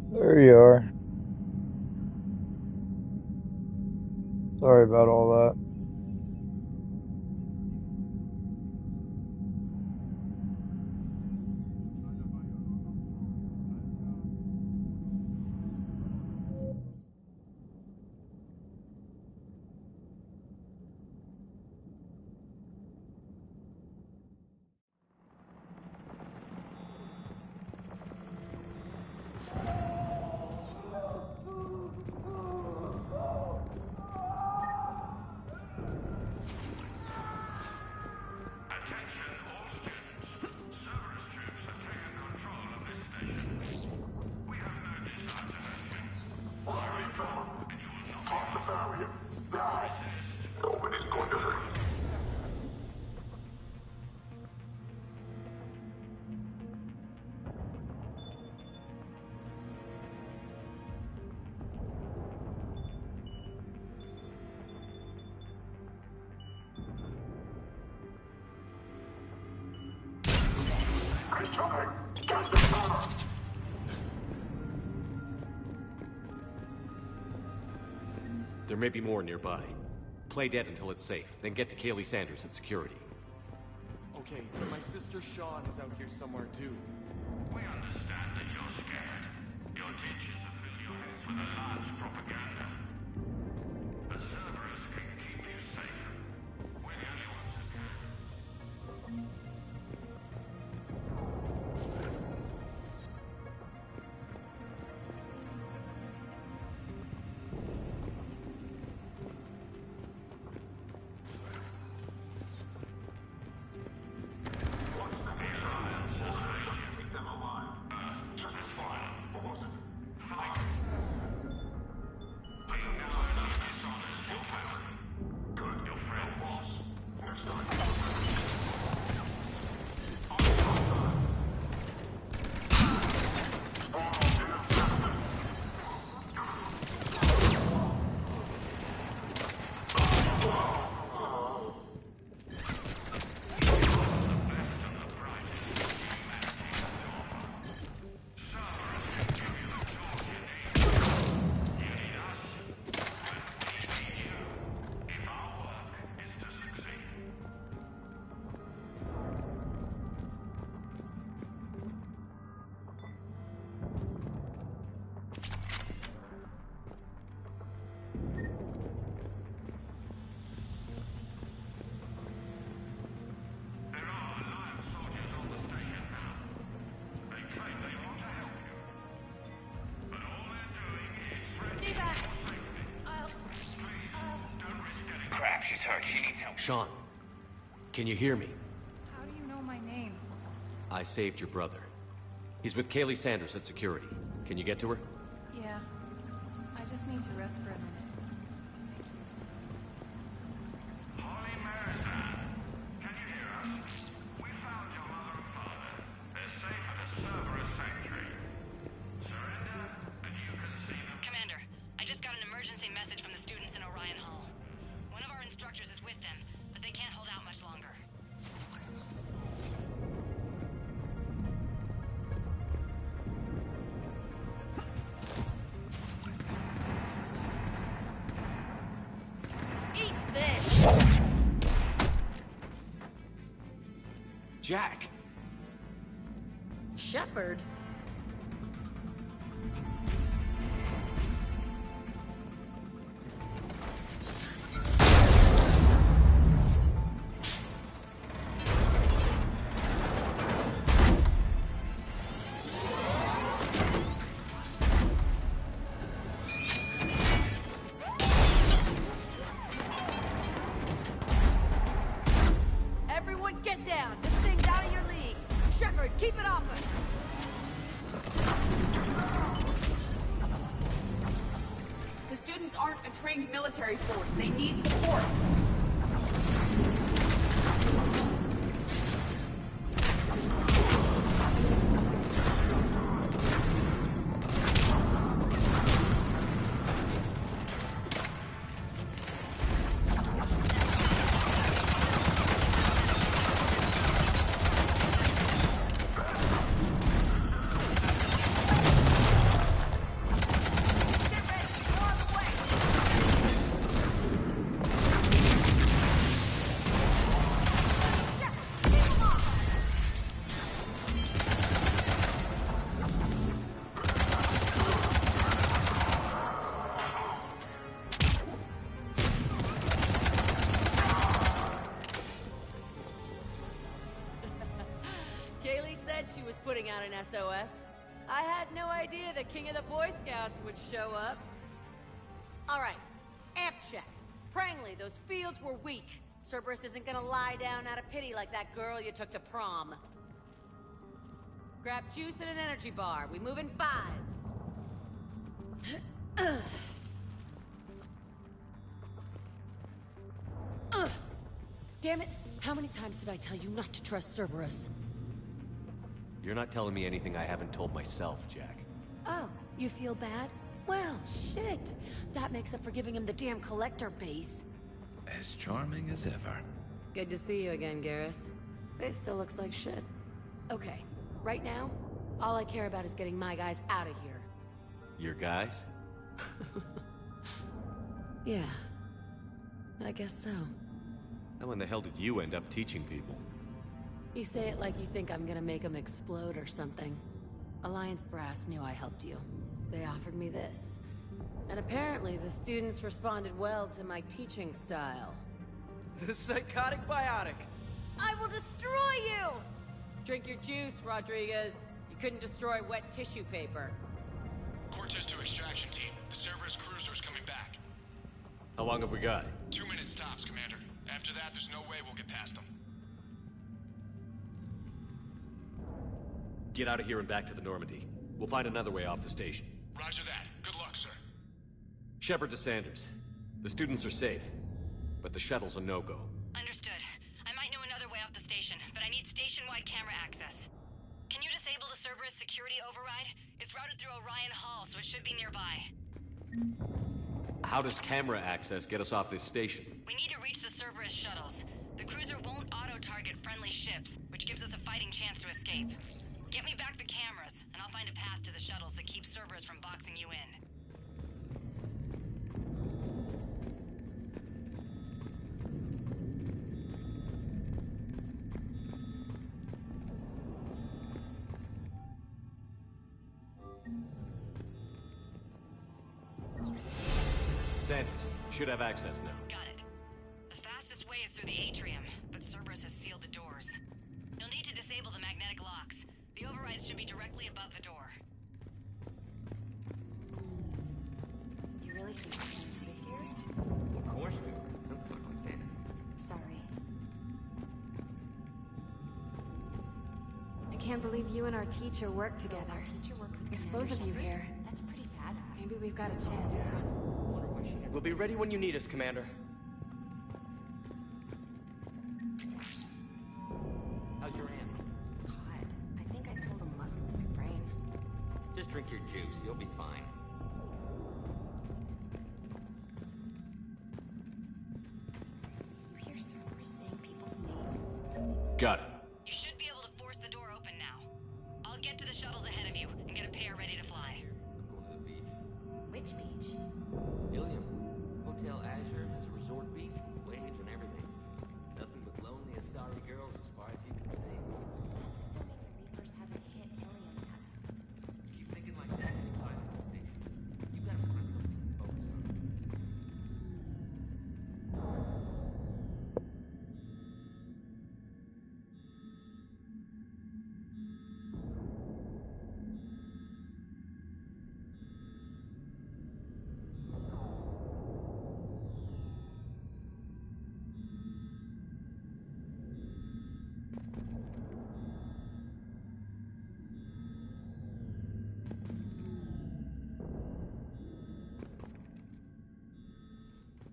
There you are. Sorry about all that. There may be more nearby. Play dead until it's safe, then get to Kaylee Sanders at security. Okay, but my sister Sean is out here somewhere too. We understand that you're scared. Your teachers have filled your heads with a large propaganda. But Cerberus can keep you safe. We're the only ones who can. Crap, she's hurt. She needs help. Sean, can you hear me? How do you know my name? I saved your brother. He's with Kaylee Sanders at security. Can you get to her? Yeah. I just need to rest for a minute. Holy Marizan, can you hear us? We found your mother and father. They're safe at a Cerberus sanctuary. Surrender, and you can see them. Commander, I just got an emergency message from the students in Orion Hall. One of our instructors is with them, but they can't hold out much longer. Eat this! Jack! Shepard? Everyone get down! This thing's out of your league! Shepard, keep it off us! The students aren't a trained military force. They need support. SOS. I had no idea the King of the Boy Scouts would show up. Alright, amp check. Prangley, those fields were weak. Cerberus isn't gonna lie down out of pity like that girl you took to prom. Grab juice and an energy bar. We move in 5. Damn it! How many times did I tell you not to trust Cerberus? You're not telling me anything I haven't told myself, Jack. Oh, you feel bad? Well, shit. That makes up for giving him the damn collector base. As charming as ever. Good to see you again, Garrus. Base still looks like shit. Okay, right now, all I care about is getting my guys out of here. Your guys? Yeah. I guess so. How in the hell did you end up teaching people? You say it like you think I'm gonna make them explode or something. Alliance Brass knew I helped you. They offered me this. And apparently the students responded well to my teaching style. The psychotic biotic. I will destroy you! Drink your juice, Rodriguez. You couldn't destroy wet tissue paper. Cortez to extraction team. The Cerberus cruiser's coming back. How long have we got? 2 minutes tops, Commander. After that, there's no way we'll get past them. Get out of here and back to the Normandy. We'll find another way off the station. Roger that. Good luck, sir. Shepard to Sanders. The students are safe, but the shuttle's a no-go. Understood. I might know another way off the station, but I need station-wide camera access. Can you disable the Cerberus security override? It's routed through Orion Hall, so it should be nearby. How does camera access get us off this station? We need to reach the Cerberus shuttles. The cruiser won't auto-target friendly ships, which gives us a fighting chance to escape. Get me back the cameras, and I'll find a path to the shuttles that keeps Cerberus from boxing you in. Sanders, you should have access now. Got it. The fastest way is through the atrium, but Cerberus has sealed the doors. You'll need to disable the magnetic locks. The overrides should be directly above the door. You really think I can live here? Of course we are. Don't talk like that. Sorry. I can't believe you and our teacher work together. Our teacher worked with With Commander both of you Shepard? here, That's pretty badass. maybe we've got a chance. Wonder why she never... We'll be ready when you need us, Commander. How's your aunt? God, I think I pulled a muscle in my brain. Just drink your juice. You'll be fine. You hear Cerberus saying people's names? Got it. You should be able to force the door open now. I'll get to the shuttles ahead of you and get a pair ready to fly. I'm going to the beach. Which beach? Ilium. Hotel Azure has a resort beach with waves and everything. Nothing but lonely Asari girls as far as you can see. That's assuming the Reapers haven't hit Ilium yet. Keep thinking like that and you'll find the station. You gotta find something to focus on.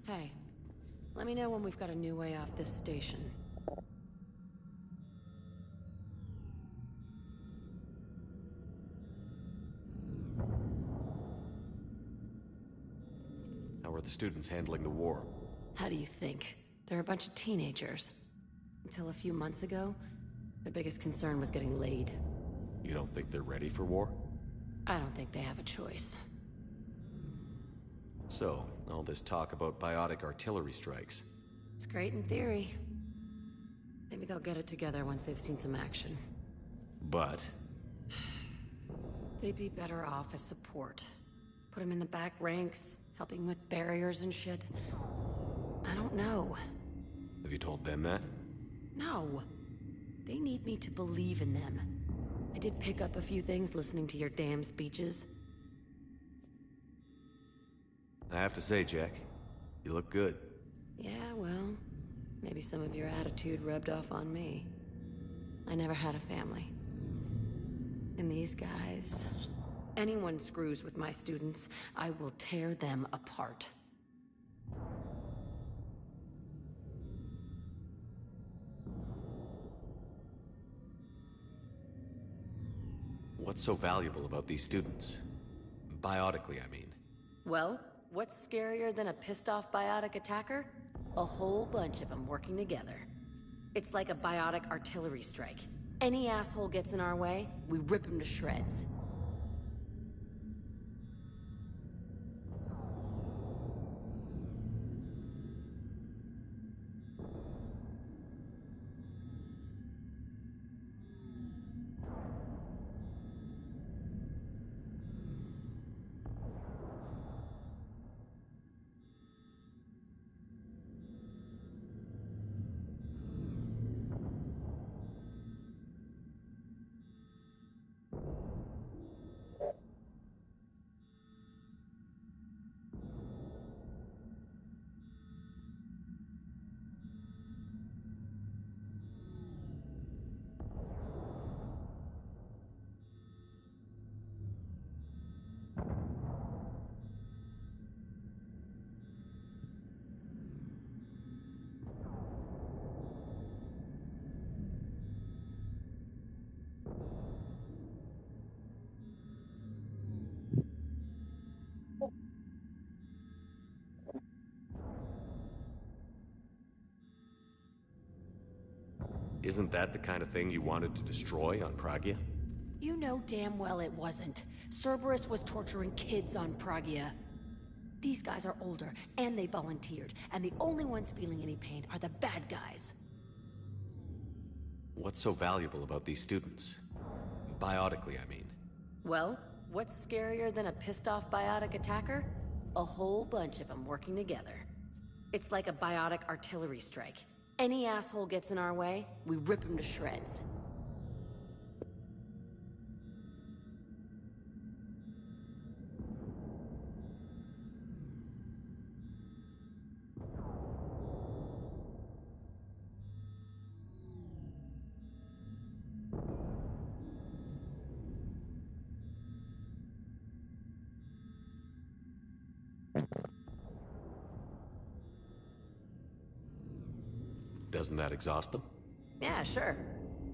Hey, let me know when we've got a new way off this station. How are the students handling the war? How do you think? They're a bunch of teenagers. Until a few months ago, their biggest concern was getting laid. You don't think they're ready for war? I don't think they have a choice. So, all this talk about biotic artillery strikes. It's great in theory. Maybe they'll get it together once they've seen some action. But They'd be better off as support. Put them in the back ranks, helping with barriers and shit. I don't know. have you told them that? No. They need me to believe in them. And did pick up a few things listening to your damn speeches. I have to say, Jack, you look good. Yeah, well, maybe some of your attitude rubbed off on me. I never had a family. And these guys... Anyone screws with my students, I will tear them apart. What's so valuable about these students? Biotically, I mean. Well, what's scarier than a pissed-off biotic attacker? A whole bunch of them working together. It's like a biotic artillery strike. Any asshole gets in our way, we rip him to shreds. Isn't that the kind of thing you wanted to destroy on Pragia? You know damn well it wasn't. Cerberus was torturing kids on Pragia. These guys are older, and they volunteered, and the only ones feeling any pain are the bad guys. What's so valuable about these students? Biotically, I mean. Well, what's scarier than a pissed-off biotic attacker? A whole bunch of them working together. It's like a biotic artillery strike. Any asshole gets in our way, we rip him to shreds. Doesn't that exhaust them? Yeah, sure.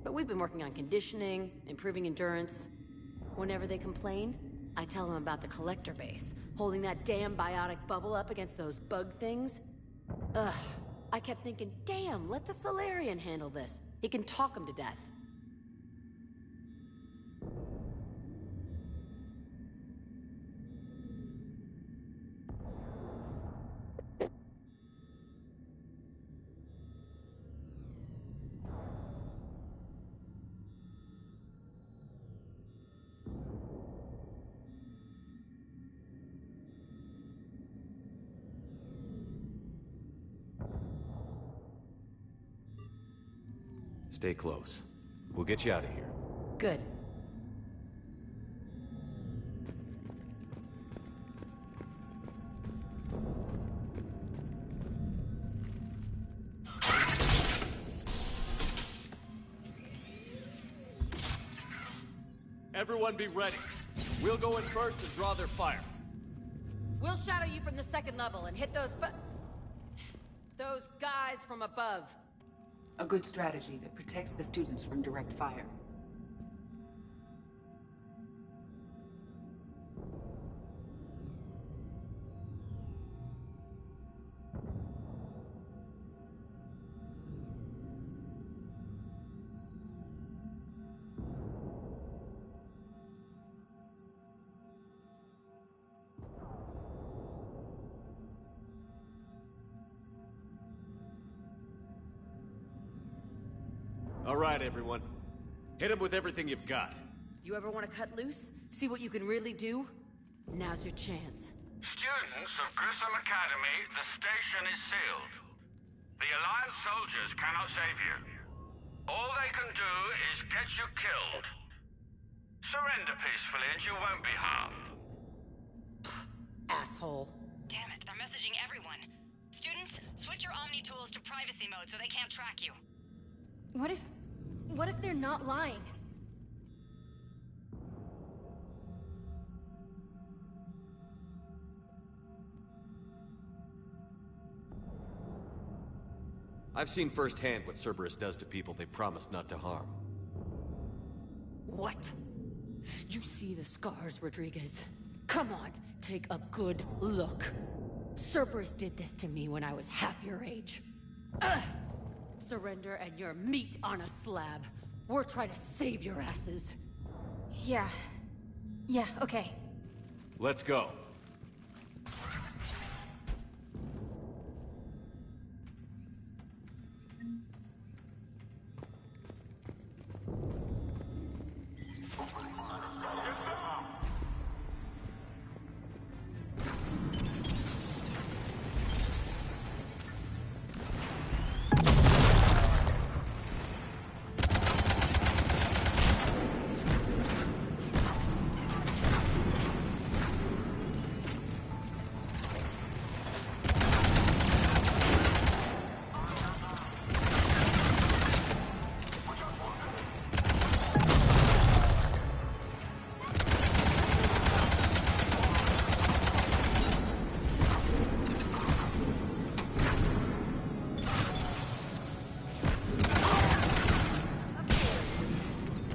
But we've been working on conditioning, improving endurance. Whenever they complain, I tell them about the collector base, holding that damn biotic bubble up against those bug things. Ugh. I kept thinking, damn, let the Solarian handle this. He can talk them to death. Stay close. We'll get you out of here. Good. Everyone be ready. We'll go in first and draw their fire. We'll shadow you from the second level and hit those guys from above. A good strategy that protects the students from direct fire. All right, everyone. Hit him with everything you've got. You ever want to cut loose? See what you can really do? Now's your chance. Students of Grissom Academy, the station is sealed. The Alliance soldiers cannot save you. All they can do is get you killed. Surrender peacefully and you won't be harmed. Asshole. Damn it, they're messaging everyone. Students, switch your Omni tools to privacy mode so they can't track you. What if they're not lying? I've seen firsthand what Cerberus does to people they promised not to harm. What? You see the scars, Rodriguez? Come on, take a good look. Cerberus did this to me when I was half your age. Ugh! Surrender and you're meat on a slab. We're trying to save your asses. Yeah. Yeah, okay. Let's go.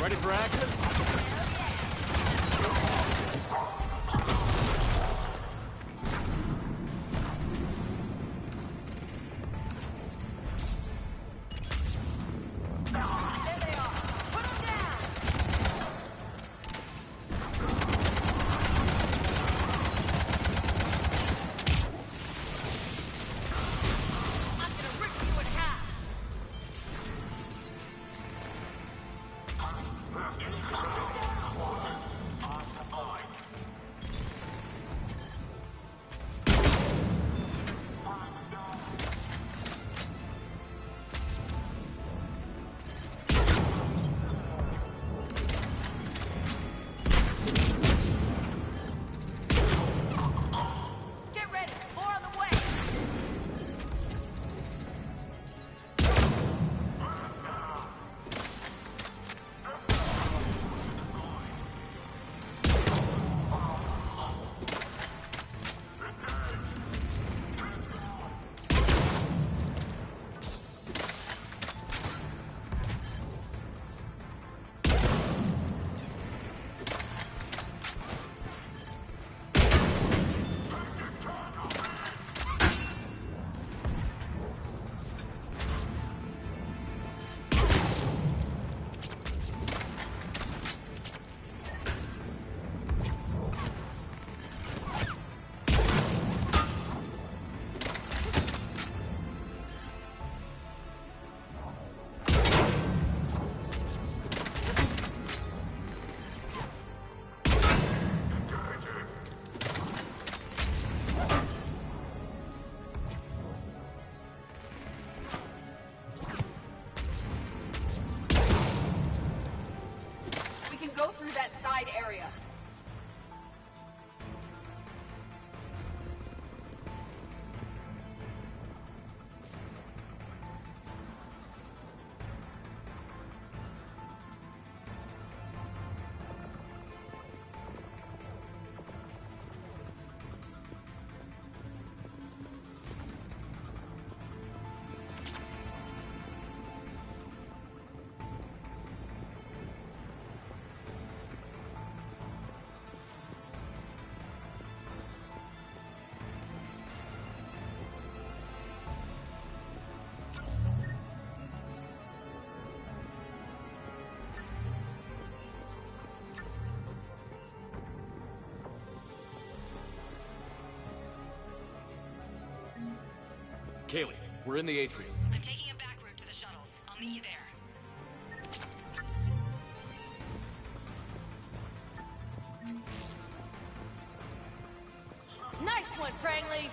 Ready for action? area. Kaylee, we're in the atrium. I'm taking a back route to the shuttles. I'll meet you there. Nice one, Prangley!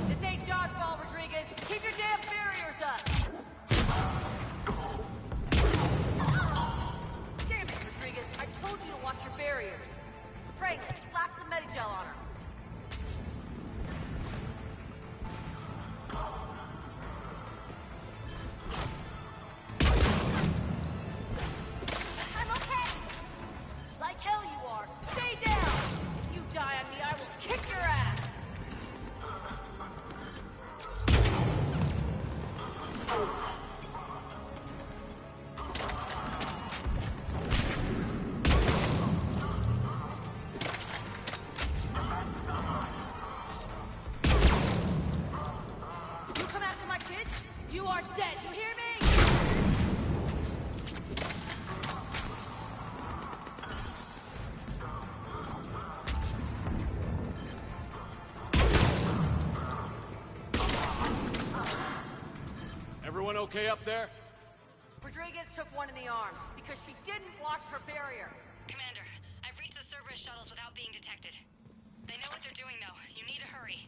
This ain't dodgeball, Rodriguez. Rodriguez! Keep your damn barriers up! Damn it, Rodriguez! I told you to watch your barriers! Frank, slap some Medigel on her! I'm okay! Like hell you are! Stay down! If you die on me, I will kick your ass! You come after my kids, you are dead, you hear me? Everyone okay up there? Rodriguez took one in the arm because she didn't watch her barrier. Commander, I've reached the Cerberus shuttles without being detected. They know what they're doing, though. You need to hurry.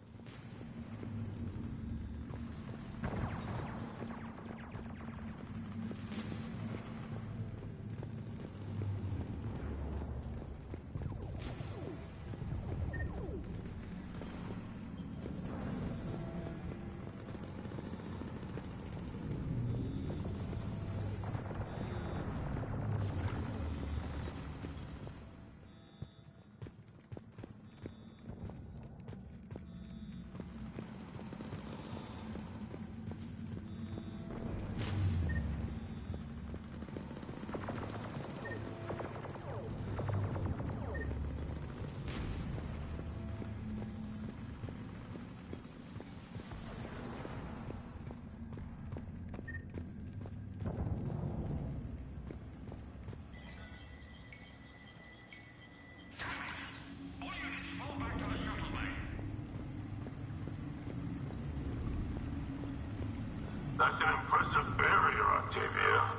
That's an impressive barrier, Octavia.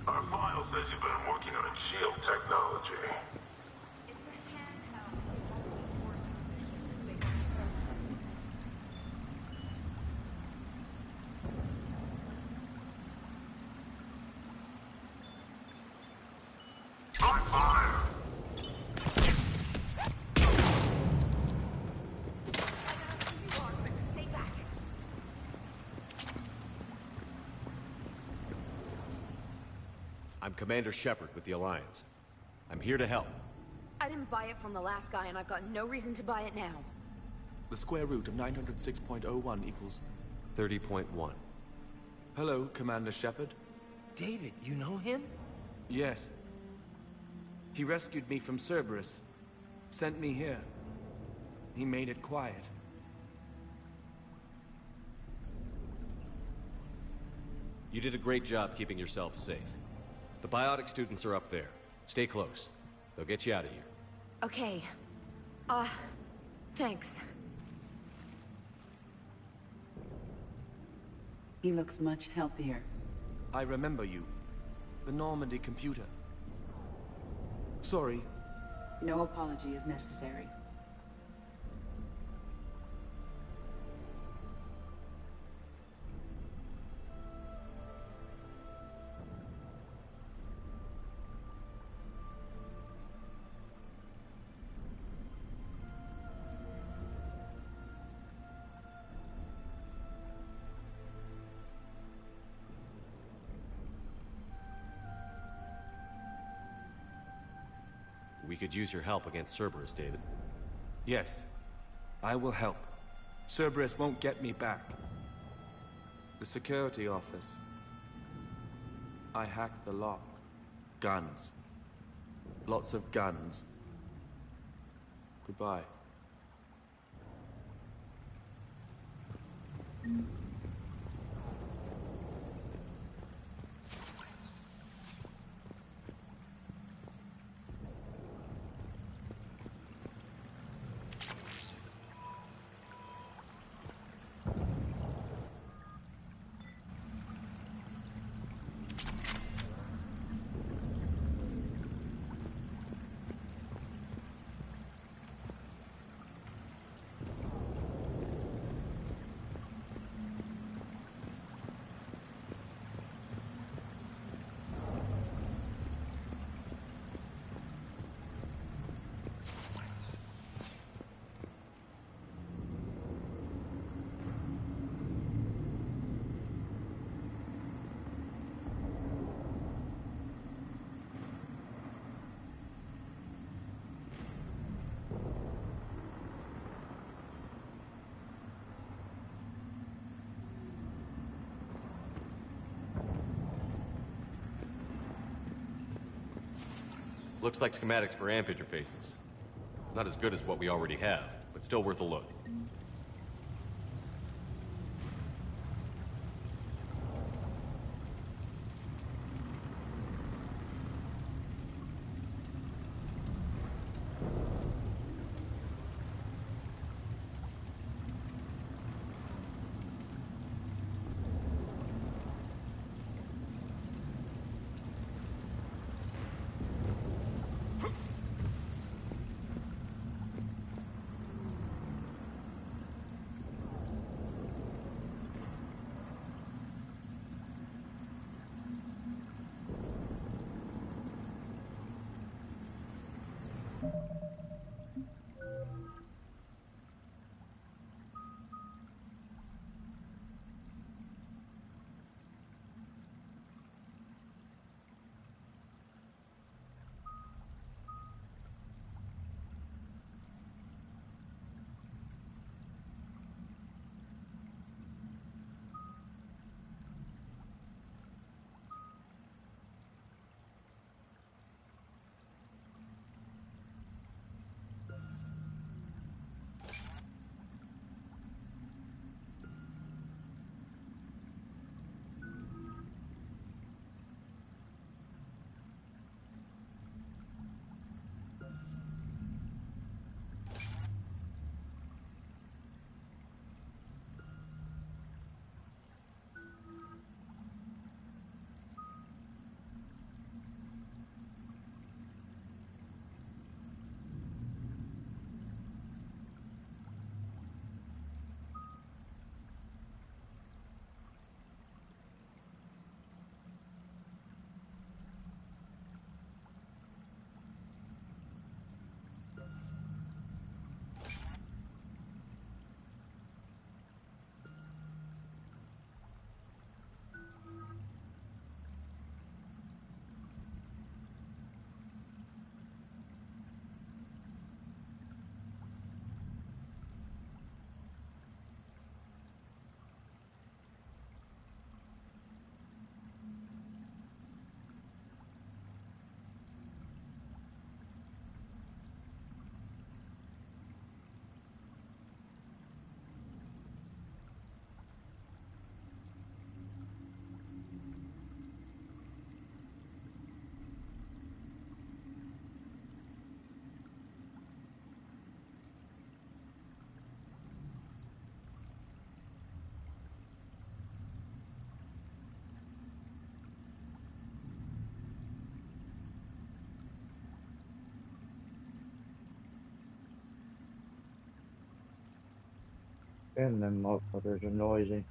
Our file says you've been working on shield technology. On fire! I'm Commander Shepard with the Alliance. I'm here to help. I didn't buy it from the last guy, and I've got no reason to buy it now. The square root of 906.01 equals... 30.1. Hello, Commander Shepard. David, you know him? Yes. He rescued me from Cerberus. Sent me here. He made it quiet. You did a great job keeping yourself safe. The biotic students are up there. Stay close. They'll get you out of here. Okay. Thanks. He looks much healthier. I remember you. The Normandy computer. Sorry. No apology is necessary. We could use your help against Cerberus, David. Yes. I will help. Cerberus won't get me back. The security office. I hacked the lock. Guns. Lots of guns. Goodbye. Looks like schematics for amp interfaces. Not as good as what we already have, but still worth a look. And them motherfuckers are noisy.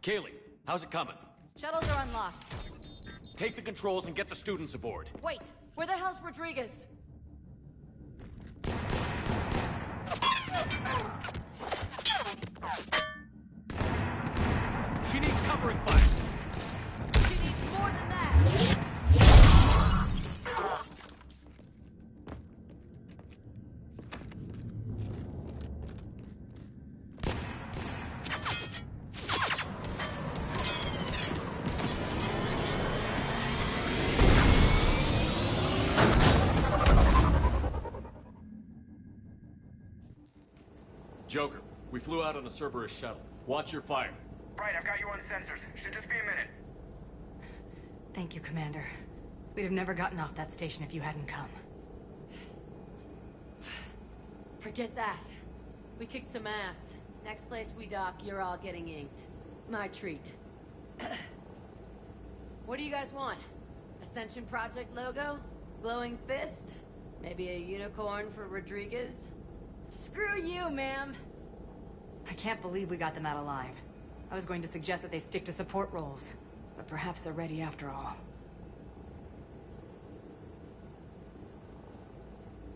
Kaylee, how's it coming? Shuttles are unlocked. Take the controls and get the students aboard. Wait, where the hell's Rodriguez? She needs covering fire. She needs more than that. Joker, we flew out on a Cerberus shuttle. Watch your fire. Right, I've got you on sensors. Should just be a minute. Thank you, Commander. We'd have never gotten off that station if you hadn't come. Forget that. We kicked some ass. Next place we dock, you're all getting inked. My treat. What do you guys want? Ascension Project logo? Glowing fist? Maybe a unicorn for Rodriguez? Screw you, ma'am! I can't believe we got them out alive. I was going to suggest that they stick to support roles, but perhaps they're ready after all.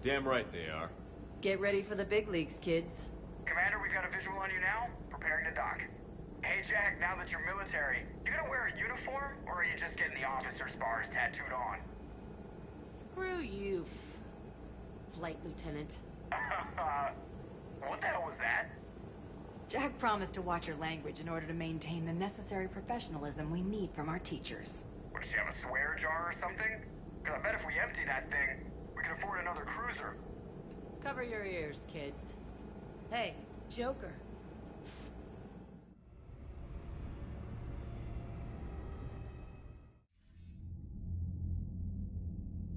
Damn right they are. Get ready for the big leagues, kids. Commander, we've got a visual on you now. Preparing to dock. Hey, Jack, now that you're military, you gonna wear a uniform, or are you just getting the officer's bars tattooed on? Screw you, Flight Lieutenant. What the hell was that? Jack promised to watch your language in order to maintain the necessary professionalism we need from our teachers. What, does she have a swear jar or something? Because I bet if we empty that thing, we can afford another cruiser. Cover your ears, kids. Hey, Joker.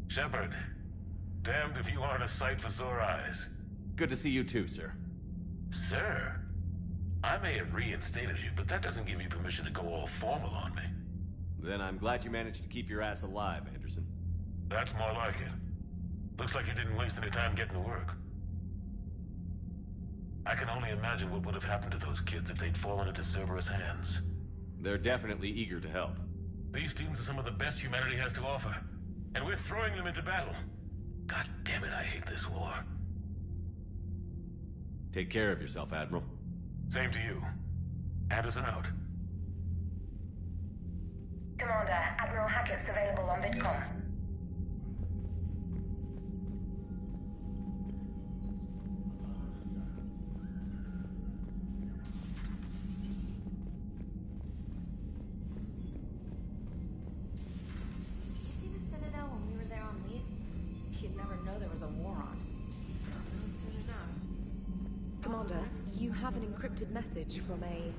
Shepard, damned if you aren't a sight for sore eyes. Good to see you too, sir. Sir? I may have reinstated you, but that doesn't give you permission to go all formal on me. Then I'm glad you managed to keep your ass alive, Anderson. That's more like it. Looks like you didn't waste any time getting to work. I can only imagine what would have happened to those kids if they'd fallen into Cerberus hands. They're definitely eager to help. These students are some of the best humanity has to offer, and we're throwing them into battle. God damn it, I hate this war. Take care of yourself, Admiral. Same to you. Anderson out. Commander, Admiral Hackett's available on VidCom. Commander, you have an encrypted message from a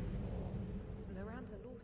Miranda Lawson.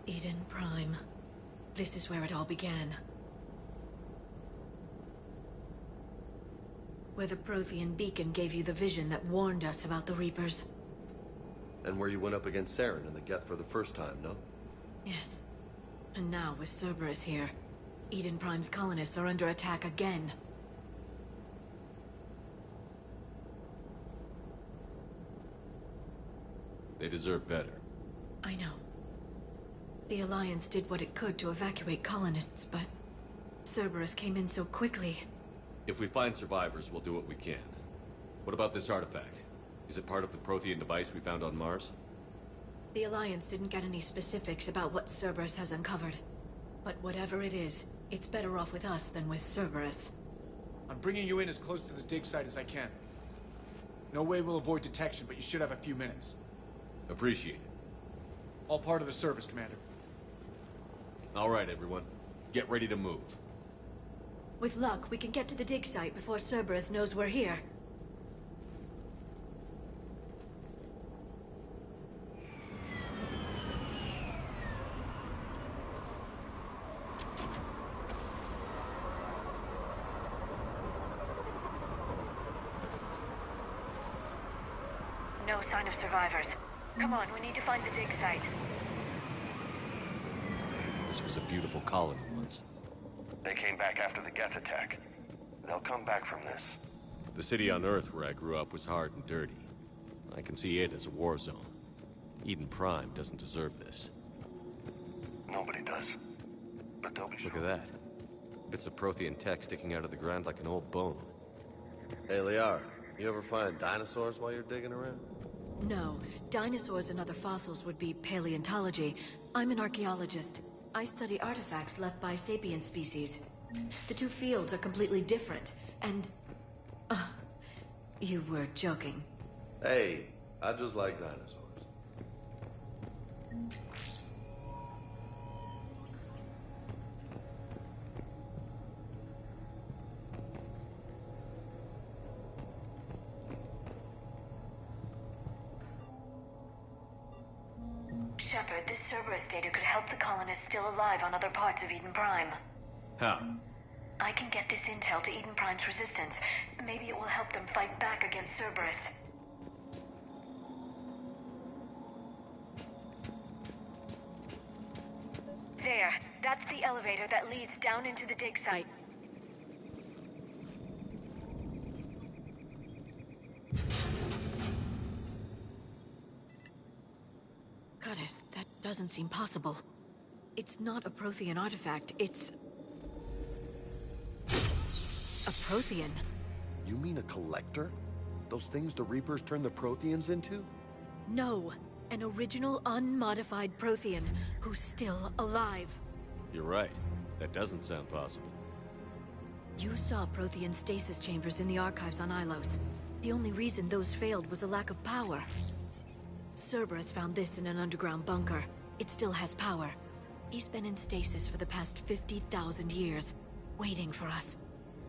Eden Prime. This is where it all began. Where the Prothean beacon gave you the vision that warned us about the Reapers. And where you went up against Saren and the Geth for the first time, no? Yes. And now, with Cerberus here, Eden Prime's colonists are under attack again. They deserve better. I know. The Alliance did what it could to evacuate colonists, but Cerberus came in so quickly. If we find survivors, we'll do what we can. What about this artifact? Is it part of the Prothean device we found on Mars? The Alliance didn't get any specifics about what Cerberus has uncovered. But whatever it is, it's better off with us than with Cerberus. I'm bringing you in as close to the dig site as I can. No way we'll avoid detection, but you should have a few minutes. Appreciate it. All part of the service, Commander. All right, everyone. Get ready to move. With luck, we can get to the dig site before Cerberus knows we're here. No sign of survivors. Come on, we need to find the dig site. This was a beautiful colony once. They came back after the Geth attack. They'll come back from this. The city on Earth where I grew up was hard and dirty. I can see it as a war zone. Eden Prime doesn't deserve this. Nobody does. But they'll be sure. Look at that. Bits of Prothean tech sticking out of the ground like an old bone. Hey, Liara, you ever find dinosaurs while you're digging around? No. Dinosaurs and other fossils would be paleontology. I'm an archaeologist. I study artifacts left by sapient species. The two fields are completely different, and... you were joking. Hey, I just like dinosaurs. Shepard, this Cerberus data could help the colonists still alive on other parts of Eden Prime. How? I can get this intel to Eden Prime's resistance. Maybe it will help them fight back against Cerberus. There. That's the elevator that leads down into the dig site. Goddess, that doesn't seem possible. It's not a Prothean artifact, it's... a Prothean. You mean a collector? Those things the Reapers turned the Protheans into? No, an original unmodified Prothean who's still alive. You're right. That doesn't sound possible. You saw Prothean stasis chambers in the archives on Ilos. The only reason those failed was a lack of power. Cerberus found this in an underground bunker. It still has power. He's been in stasis for the past 50,000 years, waiting for us.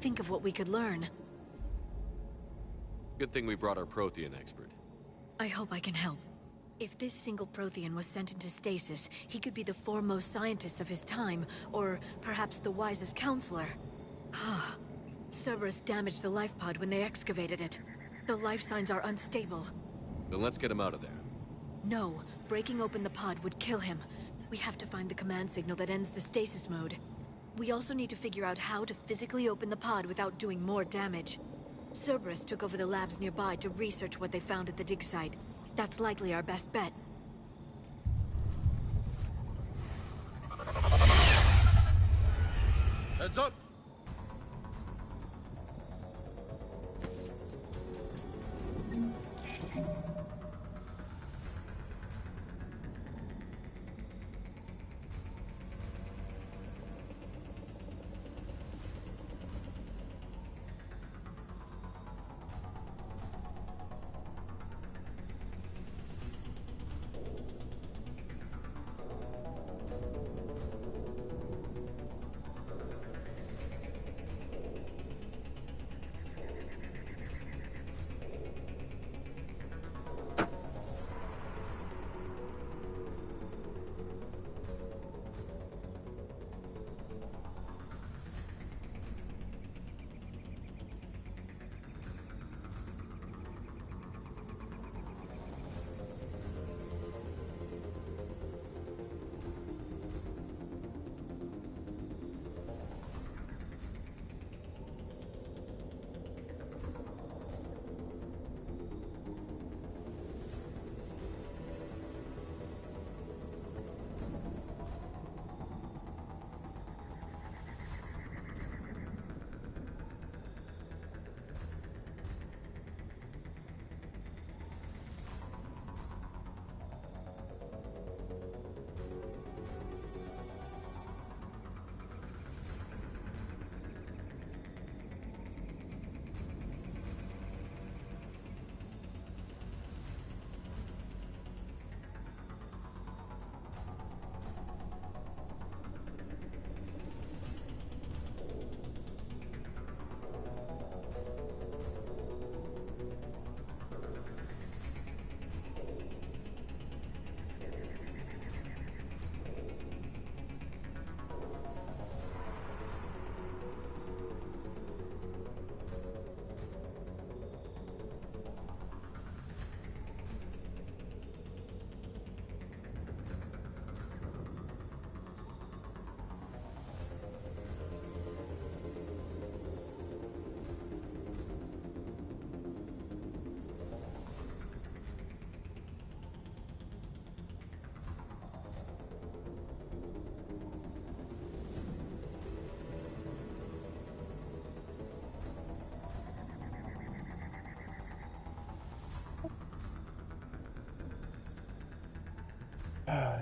Think of what we could learn. Good thing we brought our Prothean expert. I hope I can help. If this single Prothean was sent into stasis, he could be the foremost scientist of his time, or perhaps the wisest counselor. Cerberus damaged the life pod when they excavated it. The life signs are unstable. Then let's get him out of there. No, breaking open the pod would kill him. We have to find the command signal that ends the stasis mode. We also need to figure out how to physically open the pod without doing more damage. Cerberus took over the labs nearby to research what they found at the dig site. That's likely our best bet. Heads up!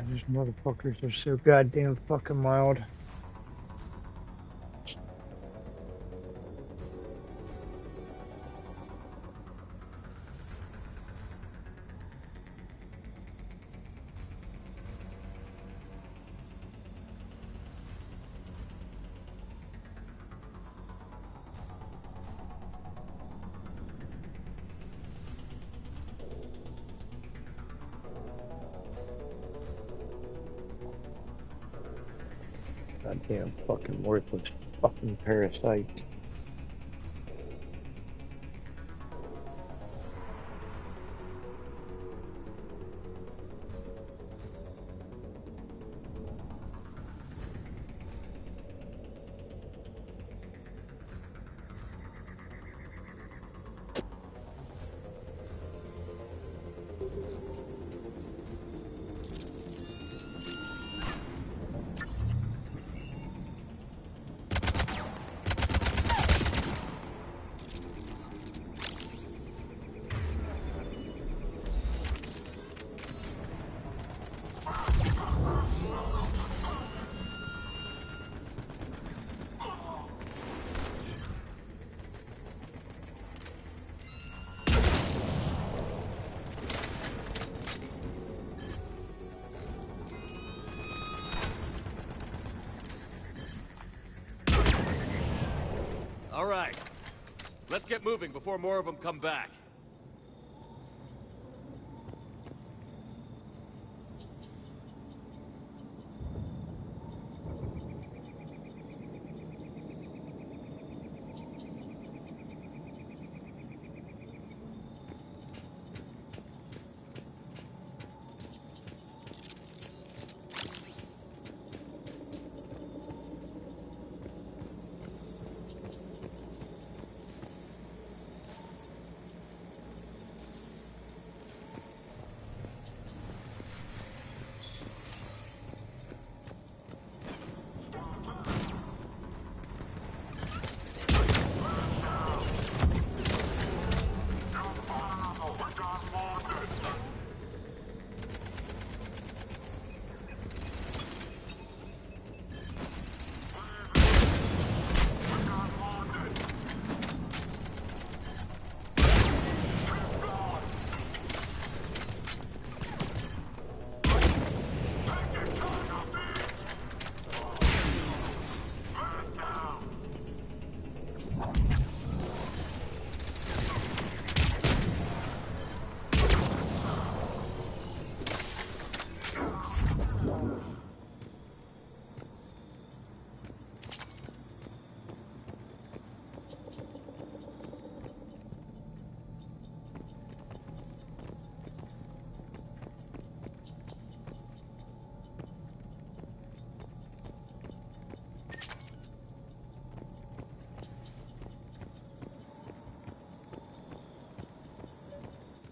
These motherfuckers are so goddamn fucking loud. Goddamn fucking worthless fucking parasite. All right. Let's get moving before more of them come back.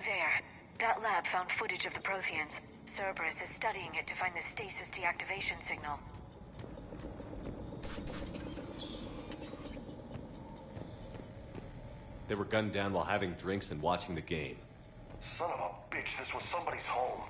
There. That lab found footage of the Protheans. Cerberus is studying it to find the stasis deactivation signal. They were gunned down while having drinks and watching the game. Son of a bitch, this was somebody's home.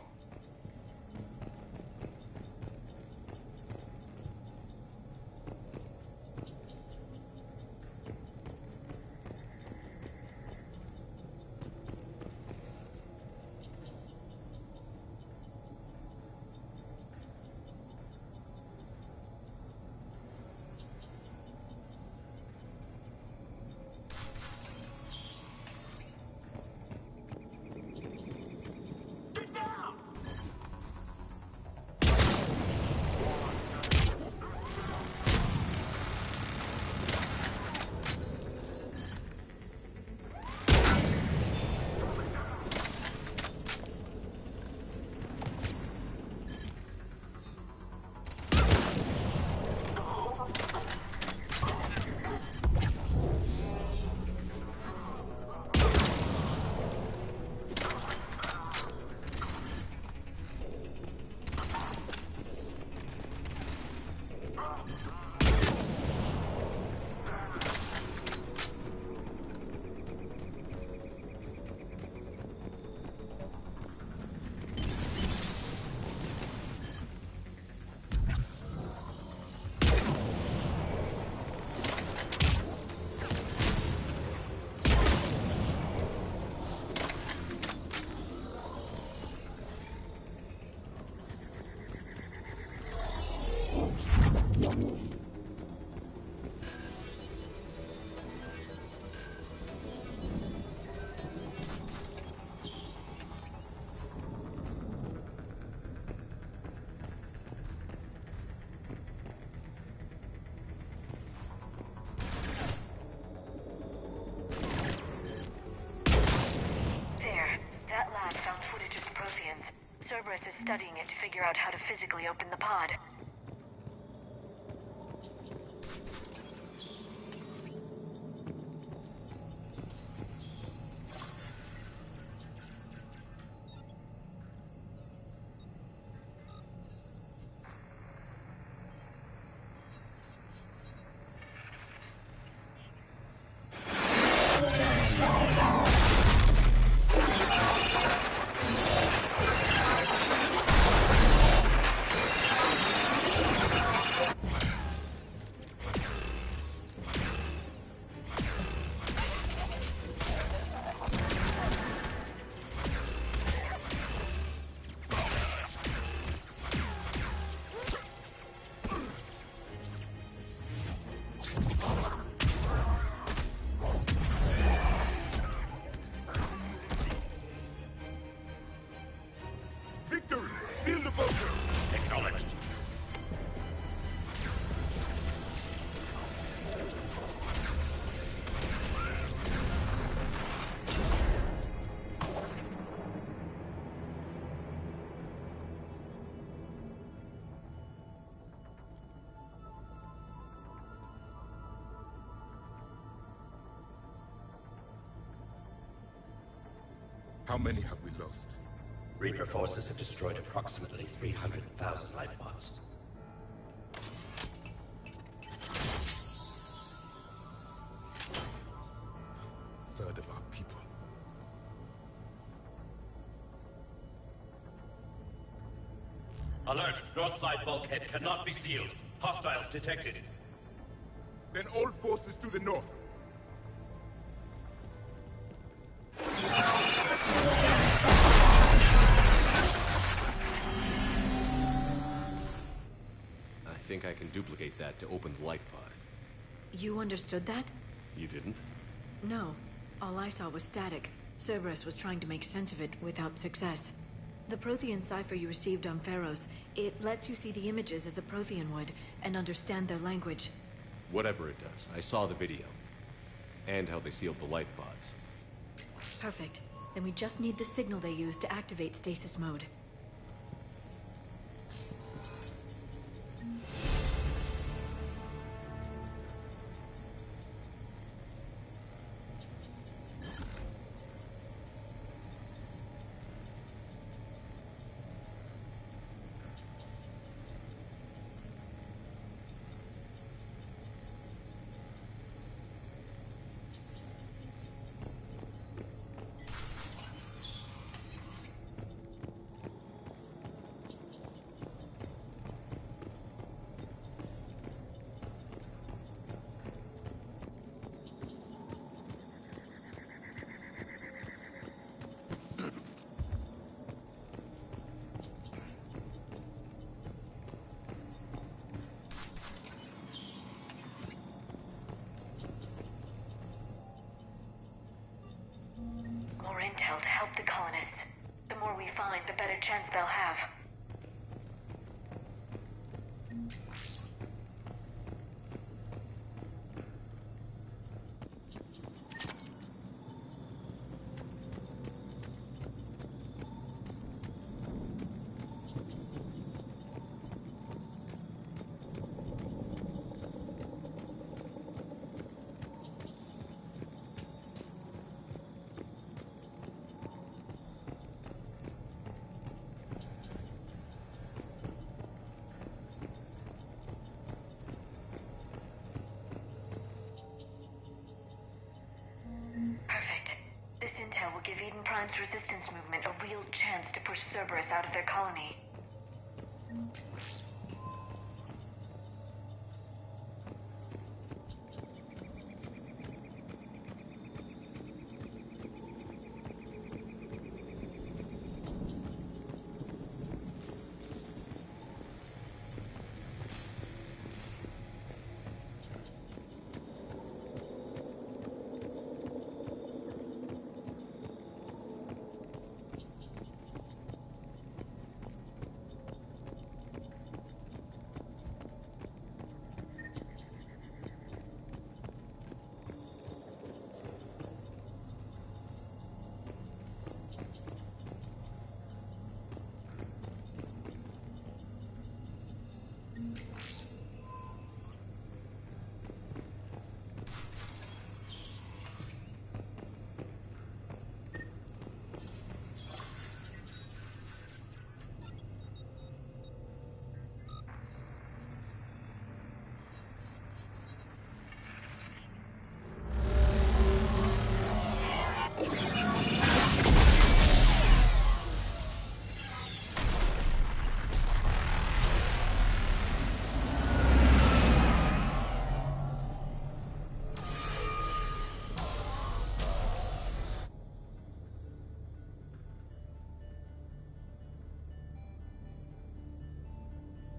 Get down! studying it to figure out how to physically open the pod. How many have we lost? Reaper forces have destroyed approximately 300,000 life pods. Third of our people. Alert! North side bulkhead cannot be sealed. Hostiles detected. Then all forces to the north. I think I can duplicate that to open the life pod. You understood that? You didn't? No. All I saw was static. Cerberus was trying to make sense of it without success. The Prothean cipher you received on Pharaohs, it lets you see the images as a Prothean would, and understand their language. Whatever it does, I saw the video. And how they sealed the life pods. Perfect. Then we just need the signal they use to activate stasis mode. More intel to help the colonists. The more we find, the better chance they'll have. Will give Eden Prime's resistance movement a real chance to push Cerberus out of their colony.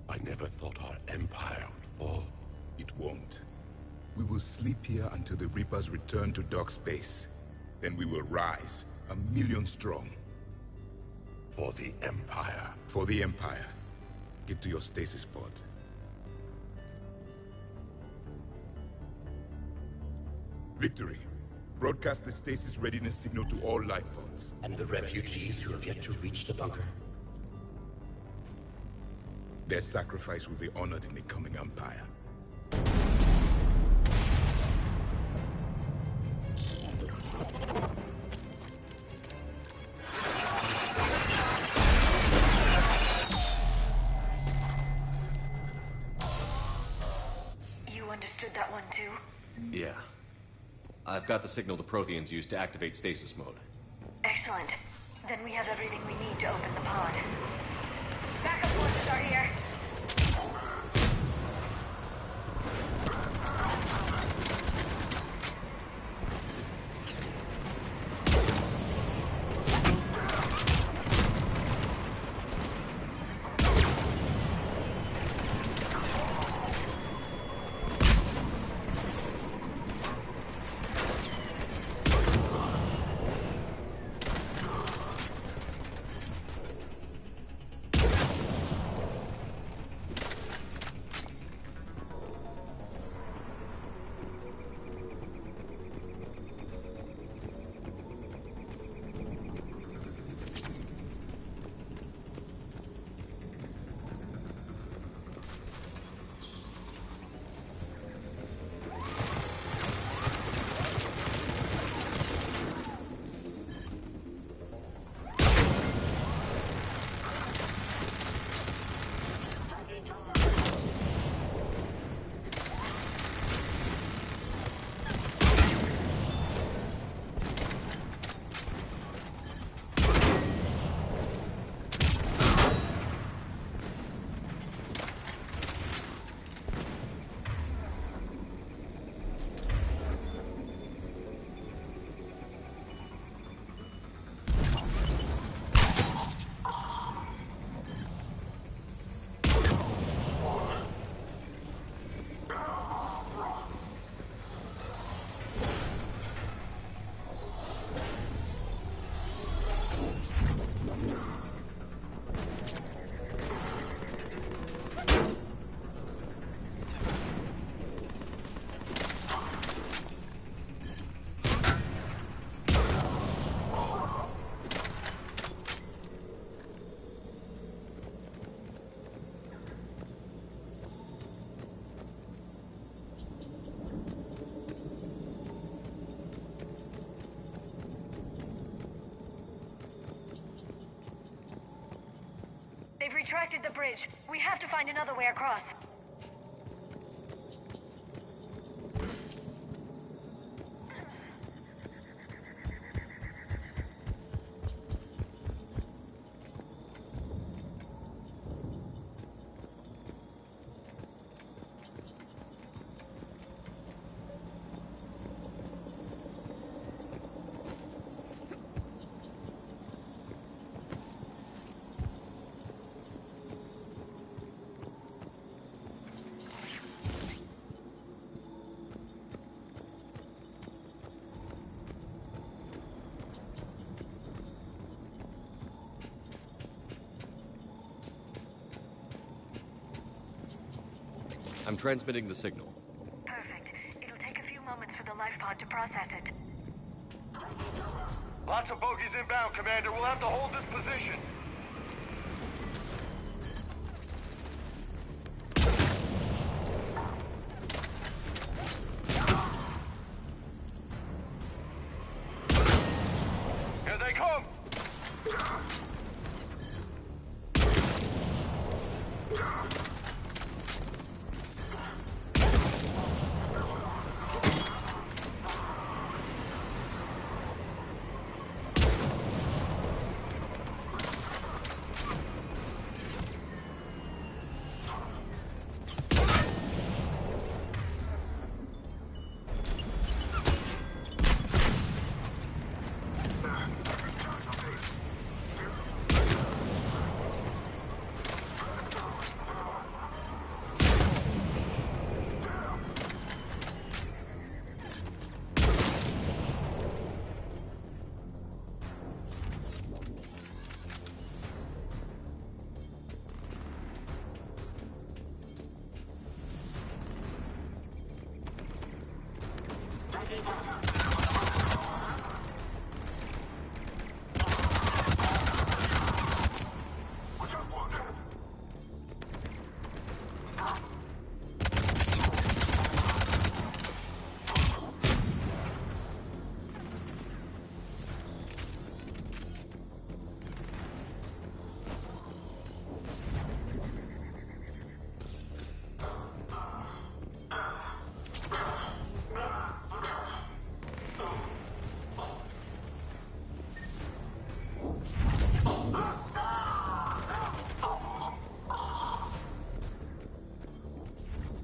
I never thought our empire would fall. It won't. We will sleep here until the Reapers return to Dock Space. Then we will rise, 1,000,000 strong. For the Empire. For the Empire. Get to your stasis pod. Victory. Broadcast the stasis readiness signal to all life pods. And the refugees who have yet to reach the bunker. Their sacrifice will be honored in the coming Empire. You understood that one too? Yeah. I've got the signal the Protheans use to activate stasis mode. Excellent. Then we have everything we need to open the pod. Backup forces are here. They've retracted the bridge. We have to find another way across. I'm transmitting the signal. Perfect. It'll take a few moments for the life pod to process it. Lots of bogies inbound, Commander. We'll have to hold this position.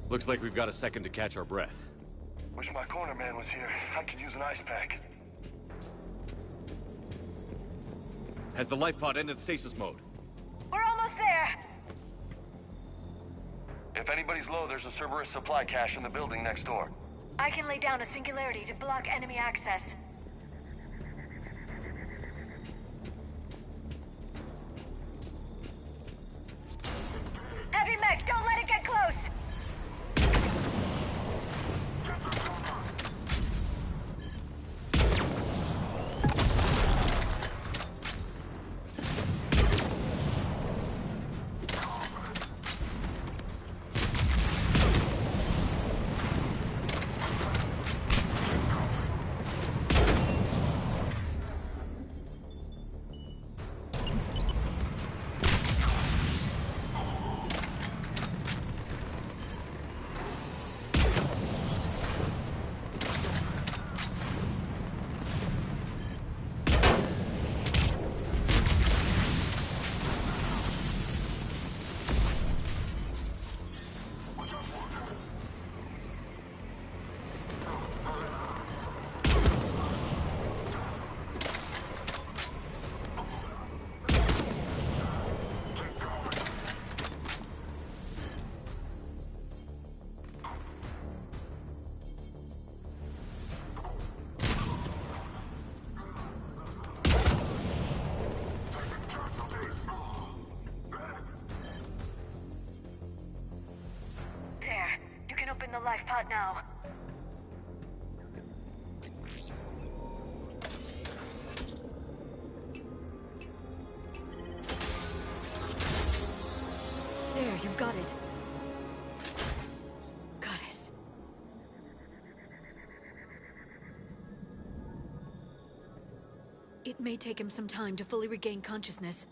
Looks like we've got a second to catch our breath. Wish my corner man was here. I could use an ice pack. Has the life pod ended stasis mode? We're almost there. If anybody's low, there's a Cerberus supply cache in the building next door. I can lay down a singularity to block enemy access. Heavy mech, don't let it get close! The life pod now. There, you've got it. Goddess. It may take him some time to fully regain consciousness.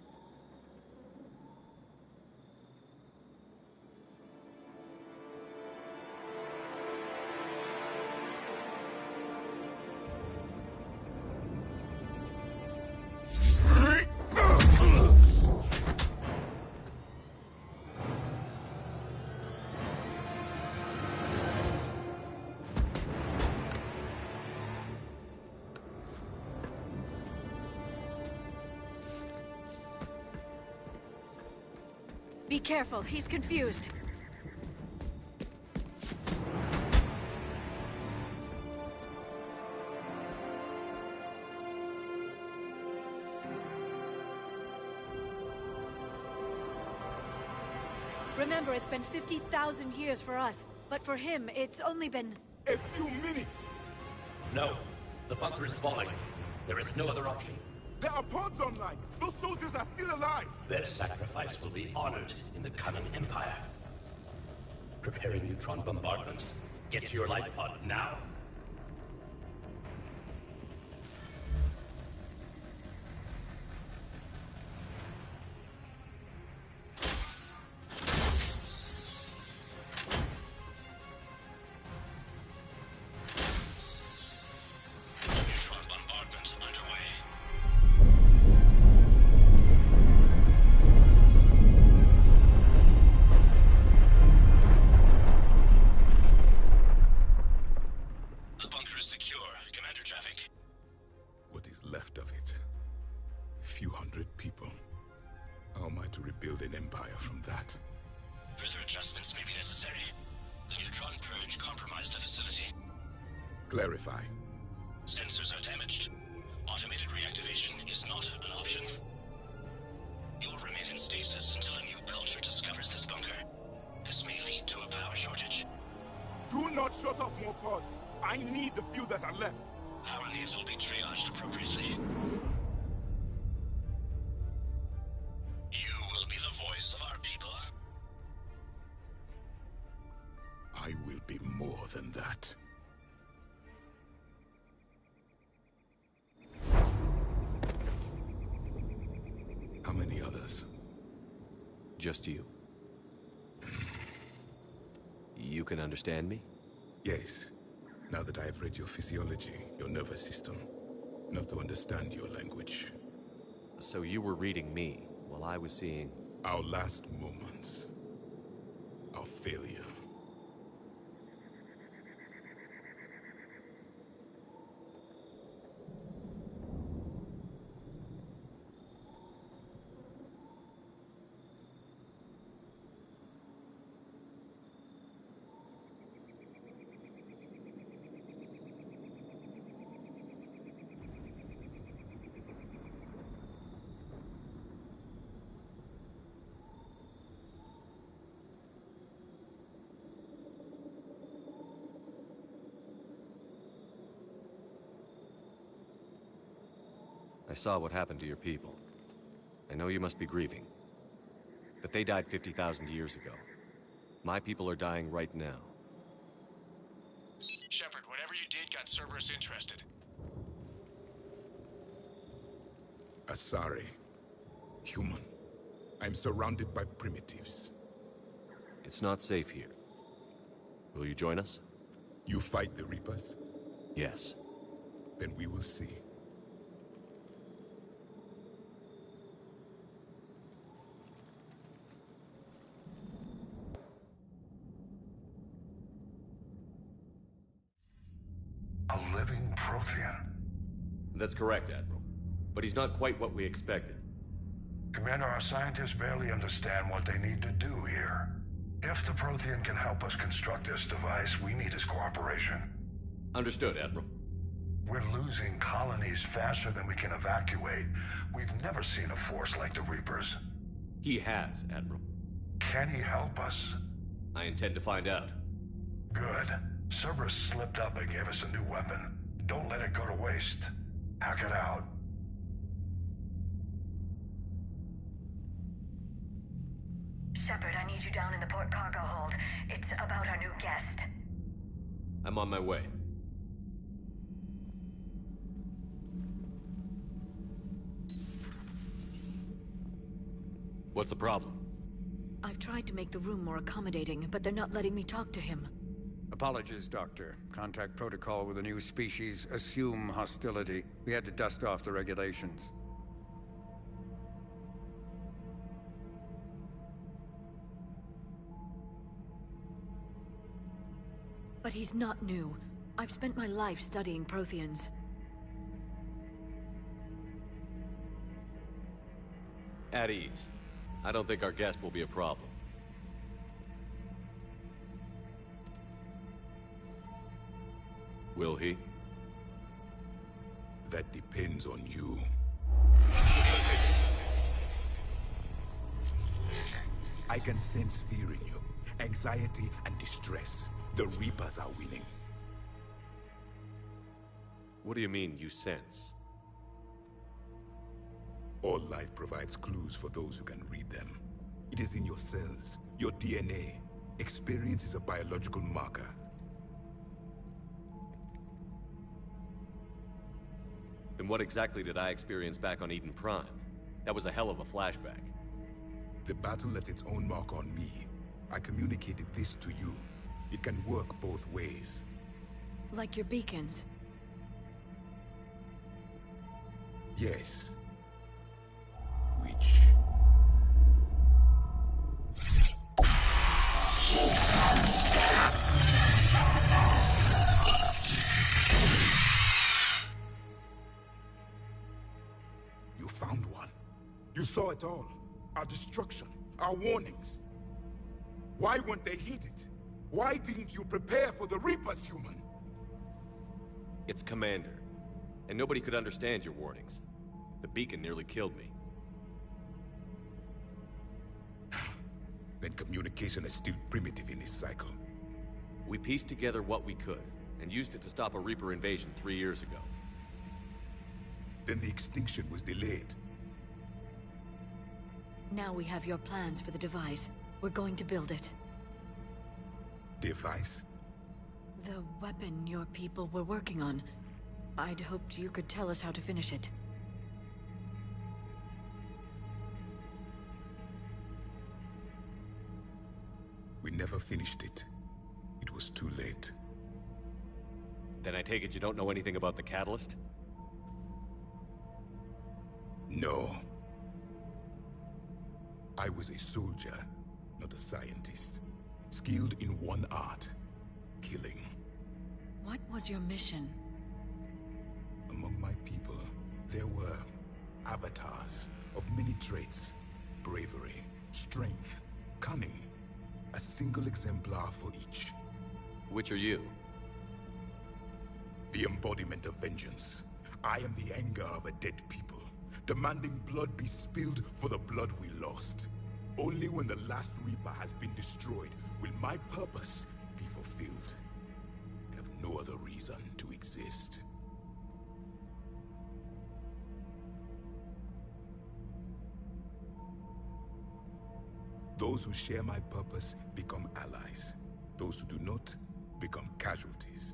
Be careful, he's confused. Remember, it's been 50,000 years for us, but for him, it's only been... A few minutes! No. The bunker is falling. There is no other option. There are pods online! Those soldiers are still alive! Their sacrifice will be honored in the coming Empire. Preparing neutron bombardment. Get to your life pod now. Clarify. Sensors are damaged. Automated reactivation is not an option. You will remain in stasis until a new culture discovers this bunker. This may lead to a power shortage. Do not not shut off more pods. I need the few that are left. Our needs will be triaged appropriately. You will be the voice of our people. I will be more than that. How many others? Just you. You can understand me? Yes. Now that I have read your physiology, your nervous system, enough to understand your language. So you were reading me, while I was seeing... Our last moments. Our failure. I saw what happened to your people. I know you must be grieving. But they died 50,000 years ago. My people are dying right now. Shepard, whatever you did got Cerberus interested. Asari. Human. I'm surrounded by primitives. It's not safe here. Will you join us? You fight the Reapers? Yes. Then we will see. A living Prothean. That's correct, Admiral. But he's not quite what we expected. Commander, our scientists barely understand what they need to do here. If the Prothean can help us construct this device, we need his cooperation. Understood, Admiral. We're losing colonies faster than we can evacuate. We've never seen a force like the Reapers. He has, Admiral. Can he help us? I intend to find out. Good. Cerberus slipped up and gave us a new weapon. Don't let it go to waste. Hack it out. Shepard, I need you down in the port cargo hold. It's about our new guest. I'm on my way. What's the problem? I've tried to make the room more accommodating, but they're not letting me talk to him. Apologies, Doctor. Contact protocol with a new species. Assume hostility. We had to dust off the regulations. But he's not new. I've spent my life studying Protheans. At ease. I don't think our guest will be a problem. Will he? That depends on you. I can sense fear in you, anxiety and distress. The Reapers are winning. What do you mean, you sense? All life provides clues for those who can read them. It is in your cells, your DNA. Experience is a biological marker. Then what exactly did I experience back on Eden Prime? That was a hell of a flashback. The battle left its own mark on me. I communicated this to you. It can work both ways. Like your beacons? Yes. Which... You found one. You saw it all. Our destruction, our warnings. Why weren't they heeded? Why didn't you prepare for the Reapers, human? It's Commander. And nobody could understand your warnings. The beacon nearly killed me. Then communication is still primitive in this cycle. We pieced together what we could, and used it to stop a Reaper invasion 3 years ago. Then the extinction was delayed. Now we have your plans for the device. We're going to build it. Device? The weapon your people were working on. I'd hoped you could tell us how to finish it. We never finished it. It was too late. Then I take it you don't know anything about the catalyst? No. I was a soldier, not a scientist. Skilled in one art: killing. What was your mission? Among my people, there were avatars of many traits. Bravery, strength, cunning. A single exemplar for each. Which are you? The embodiment of vengeance. I am the anger of a dead people, demanding blood be spilled for the blood we lost. Only when the last Reaper has been destroyed will my purpose be fulfilled. I have no other reason to exist. Those who share my purpose become allies. Those who do not become casualties.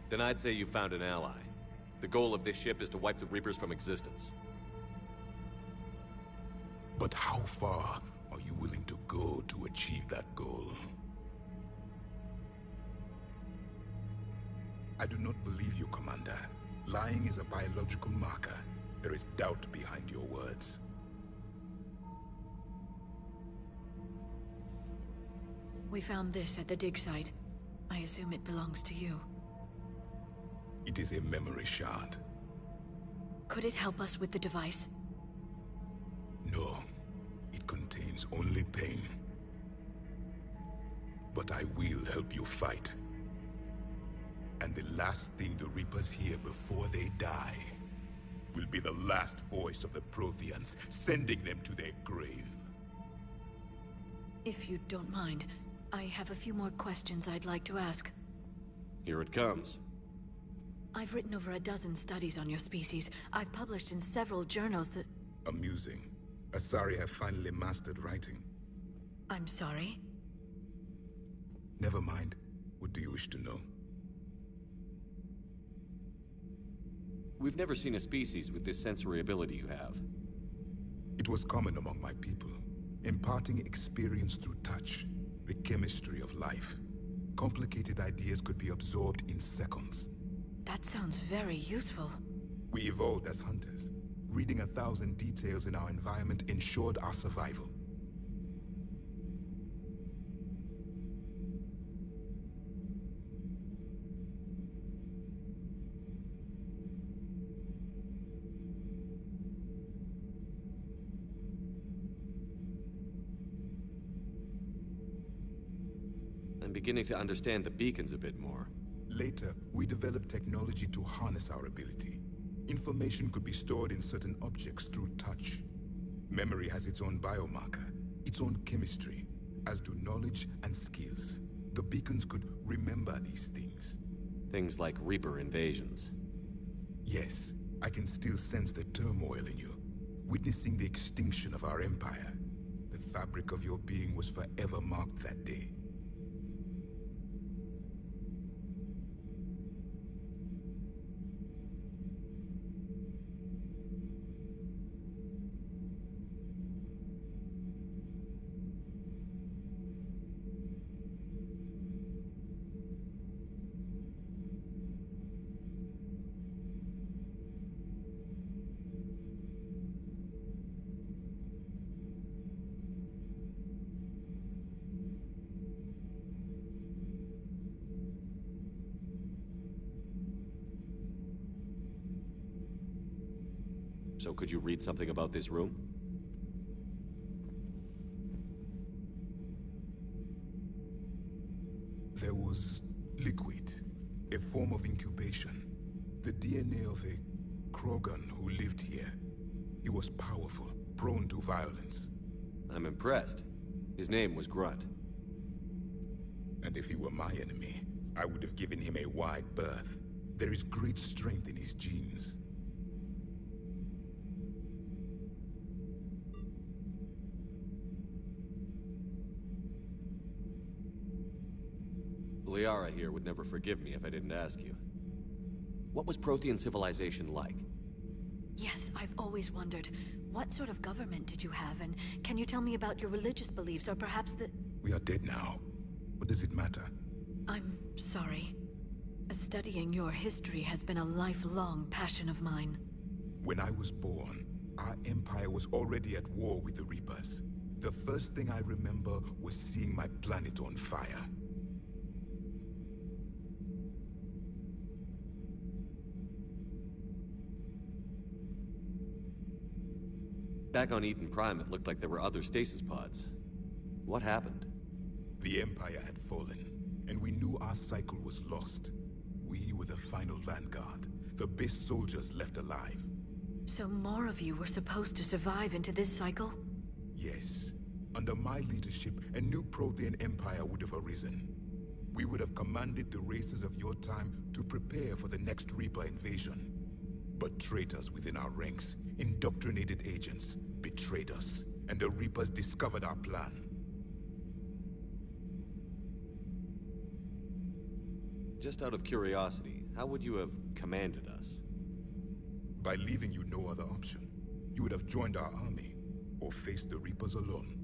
Then I'd say you found an ally. The goal of this ship is to wipe the Reapers from existence. But how far are you willing to go to achieve that goal? I do not believe you, Commander. Lying is a biological marker. There is doubt behind your words. We found this at the dig site. I assume it belongs to you. It is a memory shard. Could it help us with the device? No. It contains only pain. But I will help you fight. And the last thing the Reapers hear before they die will be the last voice of the Protheans, sending them to their grave. If you don't mind, I have a few more questions I'd like to ask. Here it comes. I've written over a dozen studies on your species. I've published in several journals that... Amusing. Asari have finally mastered writing. I'm sorry? Never mind. What do you wish to know? We've never seen a species with this sensory ability you have. It was common among my people, imparting experience through touch, the chemistry of life. Complicated ideas could be absorbed in seconds. That sounds very useful. We evolved as hunters. Reading 1,000 details in our environment ensured our survival. I'm beginning to understand the beacons a bit more. Later, we developed technology to harness our ability. Information could be stored in certain objects through touch. Memory has its own biomarker, its own chemistry, as do knowledge and skills. The beacons could remember these things. Things like Reaper invasions. Yes, I can still sense the turmoil in you, witnessing the extinction of our empire. The fabric of your being was forever marked that day. So could you read something about this room? There was liquid, A form of incubation. The DNA of a Krogan who lived here. He was powerful, prone to violence. I'm impressed. His name was Grunt. And if he were my enemy, I would have given him a wide berth. There is great strength in his genes. Liara here would never forgive me if I didn't ask you. What was Prothean civilization like? Yes, I've always wondered, what sort of government did you have, and can you tell me about your religious beliefs, or perhaps the... We are dead now. What does it matter? I'm sorry. Studying your history has been a lifelong passion of mine. When I was born, our empire was already at war with the Reapers. The first thing I remember was seeing my planet on fire. Back on Eden Prime, it looked like there were other stasis pods. What happened? The Empire had fallen, and we knew our cycle was lost. We were the final vanguard, the best soldiers left alive. So more of you were supposed to survive into this cycle? Yes. Under my leadership, a new Prothean empire would have arisen. We would have commanded the races of your time to prepare for the next Reaper invasion. But traitors within our ranks, indoctrinated agents, betrayed us, and the Reapers discovered our plan. Just out of curiosity, how would you have commanded us? By leaving you no other option. You would have joined our army, or faced the Reapers alone.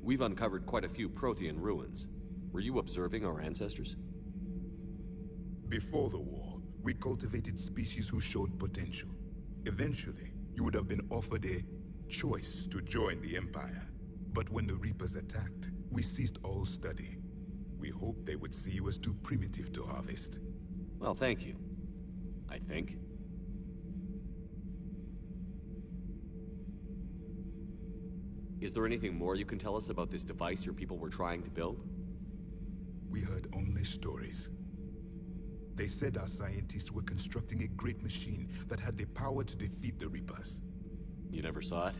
We've uncovered quite a few Prothean ruins. Were you observing our ancestors? Before the war, we cultivated species who showed potential. Eventually, you would have been offered a choice to join the Empire. But when the Reapers attacked, we ceased all study. We hoped they would see you as too primitive to harvest. Well, thank you. I think. Is there anything more you can tell us about this device your people were trying to build? We heard only stories. They said our scientists were constructing a great machine that had the power to defeat the Reapers. You never saw it?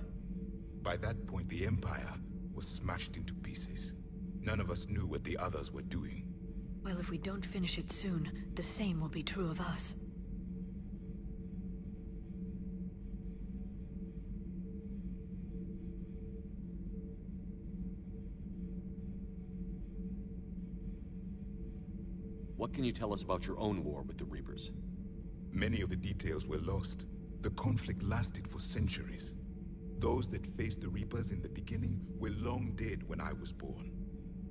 By that point, the Empire was smashed into pieces. None of us knew what the others were doing. Well, if we don't finish it soon, the same will be true of us. What can you tell us about your own war with the Reapers? Many of the details were lost. The conflict lasted for centuries. Those that faced the Reapers in the beginning were long dead when I was born.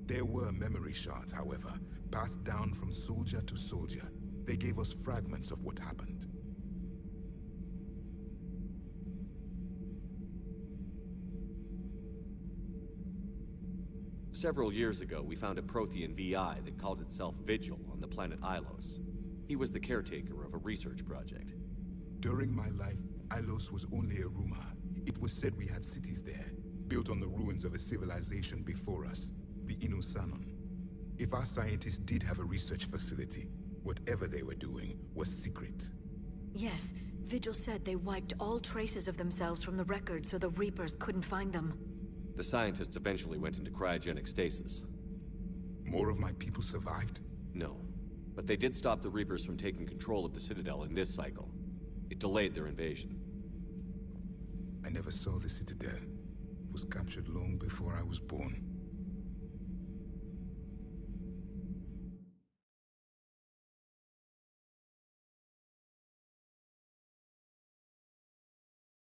There were memory shards, however, passed down from soldier to soldier. They gave us fragments of what happened. Several years ago, we found a Prothean VI that called itself Vigil on the planet Ilos. He was the caretaker of a research project. During my life, Ilos was only a rumor. It was said we had cities there, built on the ruins of a civilization before us, the Inusanon. If our scientists did have a research facility, whatever they were doing was secret. Yes, Vigil said they wiped all traces of themselves from the records so the Reapers couldn't find them. The scientists eventually went into cryogenic stasis. More of my people survived? No, but they did stop the Reapers from taking control of the Citadel in this cycle. It delayed their invasion. I never saw the Citadel. It was captured long before I was born.